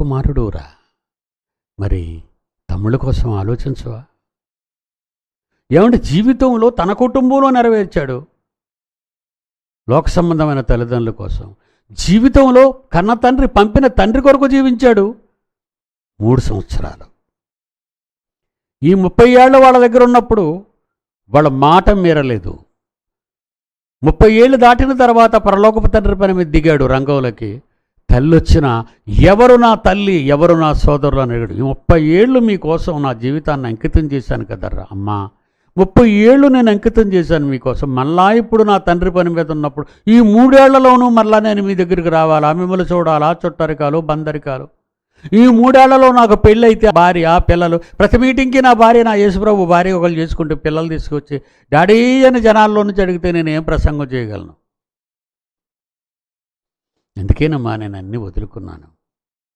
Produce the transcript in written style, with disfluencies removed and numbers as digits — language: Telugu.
కుమారుడురా, మరి తమ్ముళ్ళ కోసం ఆలోచించవా? ఏమంటే జీవితంలో తన కుటుంబంలో నెరవేర్చాడు లోక సంబంధమైన తల్లిదండ్రుల కోసం. జీవితంలో కన్న తండ్రి పంపిన తండ్రి కొరకు జీవించాడు 3 సంవత్సరాలు. ఈ 30 ఏళ్ళు వాళ్ళ దగ్గర ఉన్నప్పుడు వాళ్ళ మాట మీరలేదు. 30 ఏళ్ళు దాటిన తర్వాత పరలోకపు తండ్రి పని మీద దిగాడు రంగంలోకి. తల్లి వచ్చినా ఎవరు నా తల్లి, ఎవరు నా సోదరులు అని అడిగాడు. 30 ఏళ్ళు మీకోసం నా జీవితాన్ని అంకితం చేశాను కదర్రా అమ్మా, 30 ఏళ్ళు నేను అంకితం చేశాను మీకోసం. మళ్ళా ఇప్పుడు నా తండ్రి పని మీద ఉన్నప్పుడు ఈ 3 ఏళ్లలోనూ మళ్ళా నేను మీ దగ్గరికి రావాలా, మిమ్మల్ని చూడాలా, చుట్టరికాలు బందరికాలు. ఈ 3 ఏళ్లలో నాకు పెళ్ళైతే భార్య పిల్లలు, ప్రతి మీటింగ్కి నా భార్య, నా యేసుప్రభు భార్య ఒకళ్ళు చేసుకుంటే పిల్లలు తీసుకొచ్చి డాడీ అని జనాల్లో నుంచి అడిగితే నేను ఏం ప్రసంగం చేయగలను? అందుకేనమ్మా నేను అన్నీ వదులుకున్నాను.